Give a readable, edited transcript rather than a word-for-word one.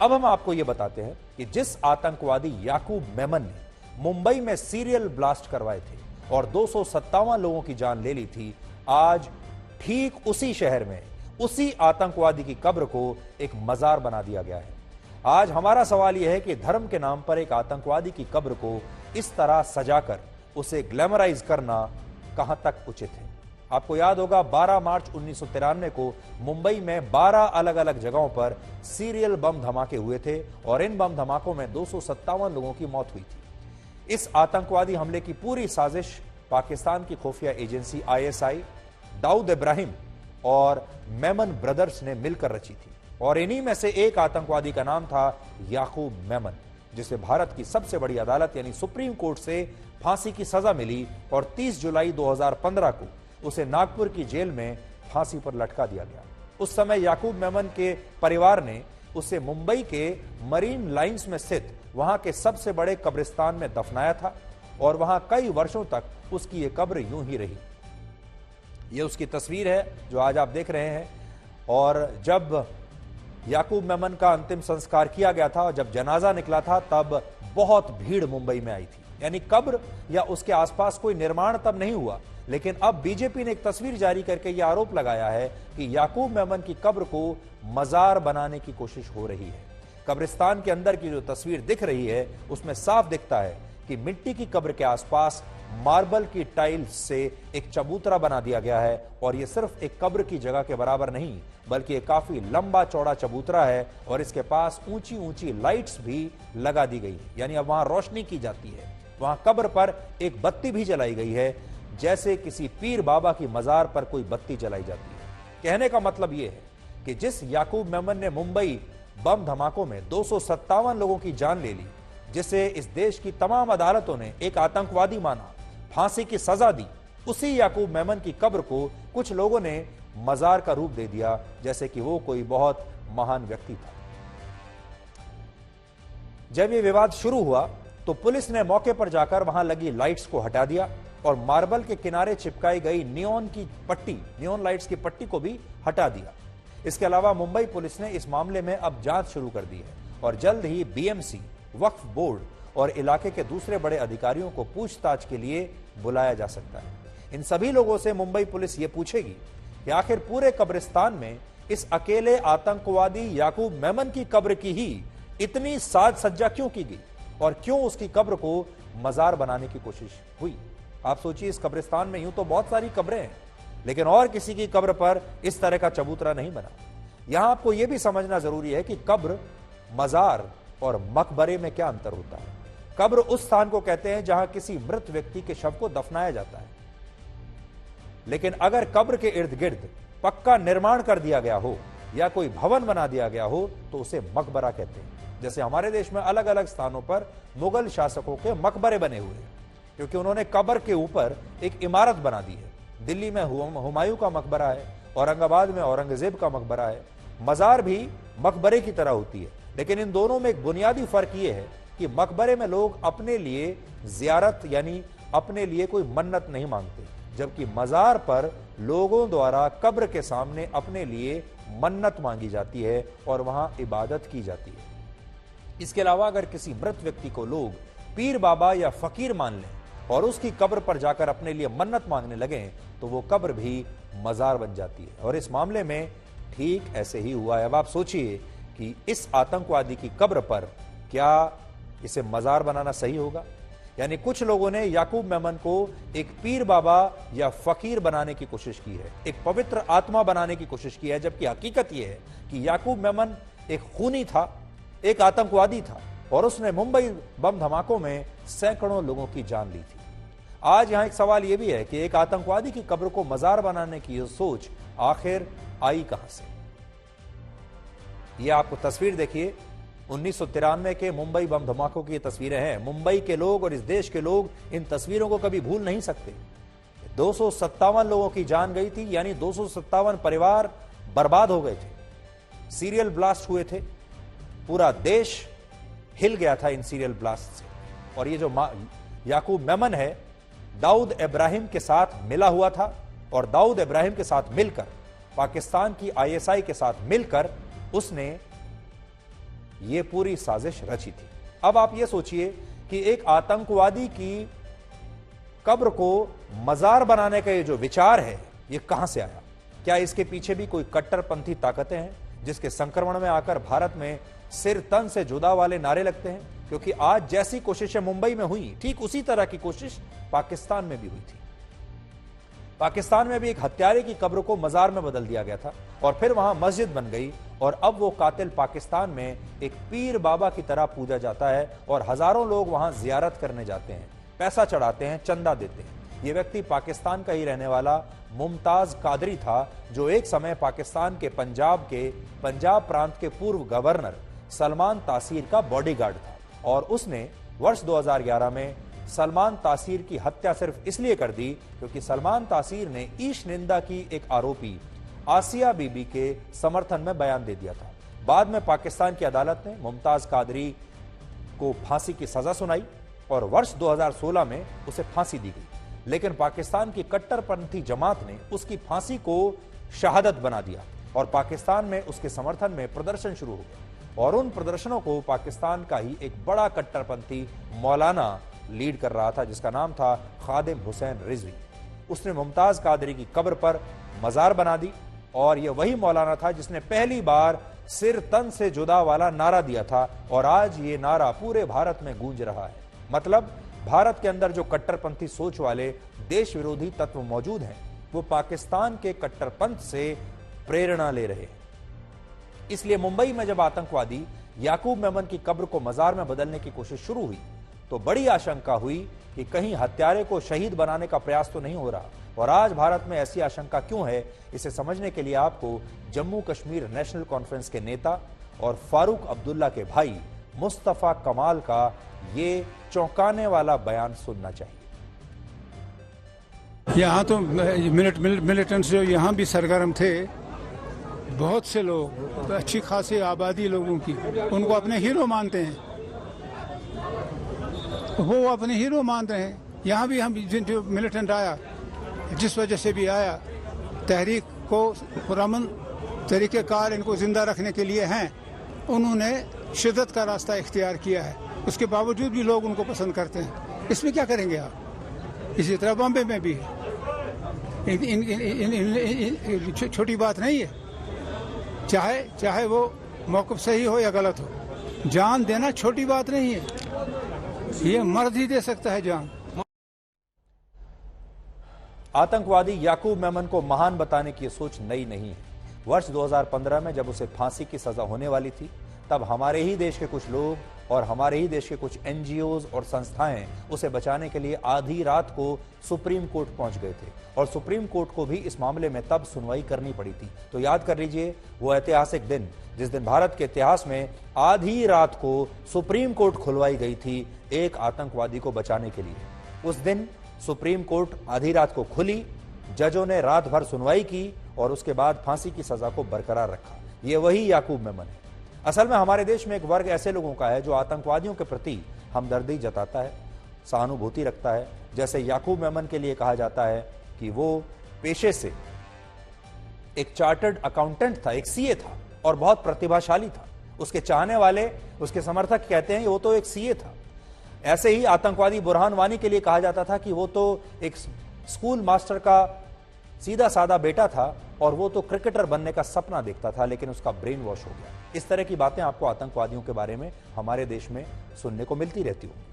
अब हम आपको यह बताते हैं कि जिस आतंकवादी याकूब मेमन ने मुंबई में सीरियल ब्लास्ट करवाए थे और 257 लोगों की जान ले ली थी, आज ठीक उसी शहर में उसी आतंकवादी की कब्र को एक मजार बना दिया गया है। आज हमारा सवाल यह है कि धर्म के नाम पर एक आतंकवादी की कब्र को इस तरह सजाकर उसे ग्लैमराइज करना कहां तक उचित है। आपको याद होगा 12 मार्च 1993 को मुंबई में 12 अलग अलग जगहों पर सीरियल बम धमाके हुए थे और इन बम धमाकों में 257 लोगों की मौत हुई थी। इस आतंकवादी हमले की पूरी साजिश पाकिस्तान की खुफिया एजेंसी ISI, दाऊद इब्राहिम और मेमन ब्रदर्स ने मिलकर रची थी और इन्हीं में से एक आतंकवादी का नाम था याकूब मेमन, जिसे भारत की सबसे बड़ी अदालत यानी सुप्रीम कोर्ट से फांसी की सजा मिली और 30 जुलाई 2015 को उसे नागपुर की जेल में फांसी पर लटका दिया गया। उस समय याकूब मेमन के परिवार ने उसे मुंबई के मरीन लाइंस में स्थित वहां के सबसे बड़े कब्रिस्तान में दफनाया था और वहां कई वर्षों तक उसकी यह कब्र यूं ही रही। यह उसकी तस्वीर है जो आज आप देख रहे हैं। और जब याकूब मेमन का अंतिम संस्कार किया गया था और जब जनाजा निकला था तब बहुत भीड़ मुंबई में आई थी। यानी कब्र या उसके आसपास कोई निर्माण तब नहीं हुआ, लेकिन अब बीजेपी ने एक तस्वीर जारी करके यह आरोप लगाया है कि याकूब मेमन की कब्र को मजार बनाने की कोशिश हो रही है। कब्रिस्तान के अंदर की जो तस्वीर दिख रही है उसमें साफ दिखता है कि मिट्टी की कब्र के आसपास मार्बल की टाइल्स से एक चबूतरा बना दिया गया है और यह सिर्फ एक कब्र की जगह के बराबर नहीं बल्कि एक काफी लंबा चौड़ा चबूतरा है और इसके पास ऊंची ऊंची लाइट्स भी लगा दी गई है। यानी अब वहां रोशनी की जाती है। वहां कब्र पर एक बत्ती भी जलाई गई है, जैसे किसी पीर बाबा की मजार पर कोई बत्ती जलाई जाती है। कहने का मतलब यह है कि जिस याकूब मेमन ने मुंबई बम धमाकों में 257 लोगों की जान ले ली, जिसे इस देश की तमाम अदालतों ने एक आतंकवादी माना, फांसी की सजा दी, उसी याकूब मेमन की कब्र को कुछ लोगों ने मजार का रूप दे दिया, जैसे कि वो कोई बहुत महान व्यक्ति था। जब ये विवाद शुरू हुआ तो पुलिस ने मौके पर जाकर वहां लगी लाइट्स को हटा दिया और मार्बल के किनारे चिपकाई गई नियॉन लाइट्स की पट्टी को भी हटा दिया। इसके अलावा मुंबई पुलिस ने इस मामले में अब जांच शुरू कर दी है और जल्द ही BMC, वक्फ बोर्ड और इलाके के दूसरे बड़े अधिकारियों को पूछताछ के लिए बुलाया जा सकता है। इन सभी लोगों से मुंबई पुलिस ये पूछेगी कि आखिर पूरे कब्रिस्तान में इस अकेले आतंकवादी याकूब मेमन की कब्र की ही इतनी साज सज्जा क्यों की गई और क्यों उसकी कब्र को मजार बनाने की कोशिश हुई। आप सोचिए, इस कब्रिस्तान में यूं तो बहुत सारी कब्रें हैं, लेकिन और किसी की कब्र पर इस तरह का चबूतरा नहीं बना। यहां आपको यह भी समझना जरूरी है कि कब्र, मजार और मकबरे में क्या अंतर होता है। कब्र उस स्थान को कहते हैं जहां किसी मृत व्यक्ति के शव को दफनाया जाता है, लेकिन अगर कब्र के इर्द गिर्द पक्का निर्माण कर दिया गया हो या कोई भवन बना दिया गया हो तो उसे मकबरा कहते हैं। जैसे हमारे देश में अलग अलग स्थानों पर मुगल शासकों के मकबरे बने हुए हैं, क्योंकि उन्होंने कब्र के ऊपर एक इमारत बना दी है। दिल्ली में हुमायूं का मकबरा है, औरंगाबाद में औरंगजेब का मकबरा है। मजार भी मकबरे की तरह होती है, लेकिन इन दोनों में एक बुनियादी फर्क यह है कि मकबरे में लोग अपने लिए जियारत यानी अपने लिए कोई मन्नत नहीं मांगते, जबकि मजार पर लोगों द्वारा कब्र के सामने अपने लिए मन्नत मांगी जाती है और वहां इबादत की जाती है। इसके अलावा अगर किसी मृत व्यक्ति को लोग पीर बाबा या फकीर मान लें और उसकी कब्र पर जाकर अपने लिए मन्नत मांगने लगें तो वो कब्र भी मजार बन जाती है। और इस मामले में ठीक ऐसे ही हुआ है। अब आप सोचिए कि इस आतंकवादी की कब्र पर क्या इसे मजार बनाना सही होगा? यानी कुछ लोगों ने याकूब मेमन को एक पीर बाबा या फकीर बनाने की कोशिश की है, एक पवित्र आत्मा बनाने की कोशिश की है, जबकि हकीकत यह है कि याकूब मेमन एक खूनी था, एक आतंकवादी था और उसने मुंबई बम धमाकों में सैकड़ों लोगों की जान ली थी। आज यहां एक सवाल यह भी है कि एक आतंकवादी की कब्र को मजार बनाने की यह सोच आखिर आई कहां से? यह आपको तस्वीर देखिए, 1993 के मुंबई बम धमाकों की तस्वीरें हैं। मुंबई के लोग और इस देश के लोग इन तस्वीरों को कभी भूल नहीं सकते। 257 लोगों की जान गई थी, यानी 257 परिवार बर्बाद हो गए थे। सीरियल ब्लास्ट हुए थे, पूरा देश हिल गया था इन सीरियल ब्लास्ट से। और ये जो याकूब मेमन है, दाऊद इब्राहिम के साथ मिला हुआ था और दाऊद इब्राहिम के साथ मिलकर, पाकिस्तान की ISI के साथ मिलकर उसने ये पूरी साजिश रची थी। अब आप ये सोचिए कि एक आतंकवादी की कब्र को मजार बनाने का ये जो विचार है, ये कहां से आया? क्या इसके पीछे भी कोई कट्टरपंथी ताकतें हैं जिसके संक्रमण में आकर भारत में सिर तन से जुदा वाले नारे लगते हैं? क्योंकि आज जैसी कोशिशें मुंबई में हुई, ठीक उसी तरह की कोशिश पाकिस्तान में भी हुई थी। पाकिस्तान में भी एक हत्यारे की कब्र को मजार में बदल दिया गया था और फिर वहां मस्जिद बन गई और अब वो कातिल पाकिस्तान में एक पीर बाबा की तरह पूजा जाता है और हजारों लोग वहां जियारत करने जाते हैं, पैसा चढ़ाते हैं, चंदा देते हैं। ये व्यक्ति पाकिस्तान का ही रहने वाला मुमताज कादरी था, जो एक समय पाकिस्तान के पंजाब प्रांत के पूर्व गवर्नर सलमान तासीर का बॉडीगार्ड था और उसने वर्ष 2011 में सलमान तासीर की हत्या सिर्फ इसलिए कर दी क्योंकि सलमान तासीर ने ईश निंदा की एक आरोपी आसिया बीबी के समर्थन में बयान दे दिया था। बाद में पाकिस्तान की अदालत ने मुमताज कादरी को फांसी की सजा सुनाई और वर्ष 2016 में उसे फांसी दी गई, लेकिन पाकिस्तान की कट्टरपंथी जमात ने उसकी फांसी को शहादत बना दिया और पाकिस्तान में उसके समर्थन में प्रदर्शन शुरू हो गए और उन प्रदर्शनों को पाकिस्तान का ही एक बड़ा कट्टरपंथी मौलाना लीड कर रहा था जिसका नाम था खादिम हुसैन रिजवी। उसने मुमताज कादरी की कब्र पर मजार बना दी और यह वही मौलाना था जिसने पहली बार सिर तन से जुदा वाला नारा दिया था और आज ये नारा पूरे भारत में गूंज रहा है। मतलब भारत के अंदर जो कट्टरपंथी सोच वाले देश विरोधी तत्व मौजूद हैं, वो पाकिस्तान के कट्टरपंथ से प्रेरणा ले रहे हैं। इसलिए मुंबई में जब आतंकवादी याकूब मेमन की कब्र को मजार में बदलने की कोशिश शुरू हुई तो बड़ी आशंका हुई कि कहीं हत्यारे को शहीद बनाने का प्रयास तो नहीं हो रहा। और आज भारत में ऐसी आशंका क्यों है, इसे समझने के लिए आपको जम्मू कश्मीर नेशनल कॉन्फ्रेंस के नेता और फारूक अब्दुल्ला के भाई मुस्तफा कमाल का ये चौंकाने वाला बयान सुनना चाहिए। यहाँ तो मिलिटेंट्स जो यहाँ भी सरगर्म थे, बहुत से लोग, अच्छी खासी आबादी लोगों की, उनको अपने हीरो मानते हैं, वो अपने हीरो मान रहे हैं। यहाँ भी हम जो मिलिटेंट आया, जिस वजह से भी आया, तहरीक को पुरअमन तरीक़ेकार इनको जिंदा रखने के लिए हैं, उन्होंने शिद्दत का रास्ता इख्तियार किया है। उसके बावजूद भी लोग उनको पसंद करते हैं। इसमें क्या करेंगे आप? इसी तरह बॉम्बे में भी छोटी बात नहीं है, चाहे वो मौक़िफ़ सही हो या गलत हो, जान देना छोटी बात नहीं है। ये मर्द ही दे सकता है जान। आतंकवादी याकूब मेमन को महान बताने की सोच नई नहीं है। वर्ष 2015 में जब उसे फांसी की सजा होने वाली थी, तब हमारे ही देश के कुछ लोग और हमारे ही देश के कुछ एनजीओज और संस्थाएं उसे बचाने के लिए आधी रात को सुप्रीम कोर्ट पहुंच गए थे और सुप्रीम कोर्ट को भी इस मामले में तब सुनवाई करनी पड़ी थी। तो याद कर लीजिए वो ऐतिहासिक दिन, जिस दिन भारत के इतिहास में आधी रात को सुप्रीम कोर्ट खुलवाई गई थी एक आतंकवादी को बचाने के लिए। उस दिन सुप्रीम कोर्ट आधी रात को खुली, जजों ने रात भर सुनवाई की और उसके बाद फांसी की सजा को बरकरार रखा। ये वही याकूब मेमन है। असल में हमारे देश में एक वर्ग ऐसे लोगों का है जो आतंकवादियों के प्रति हमदर्दी जताता है, सहानुभूति रखता है। जैसे याकूब मेमन के लिए कहा जाता है कि वो पेशे से एक चार्टर्ड अकाउंटेंट था, एक सीए था और बहुत प्रतिभाशाली था। उसके चाहने वाले, उसके समर्थक कहते हैं वो तो एक सीए था। ऐसे ही आतंकवादी बुरहान वानी के लिए कहा जाता था कि वो तो एक स्कूल मास्टर का सीधा साधा बेटा था और वो तो क्रिकेटर बनने का सपना देखता था, लेकिन उसका ब्रेन वॉश हो गया। इस तरह की बातें आपको आतंकवादियों के बारे में हमारे देश में सुनने को मिलती रहती होंगी।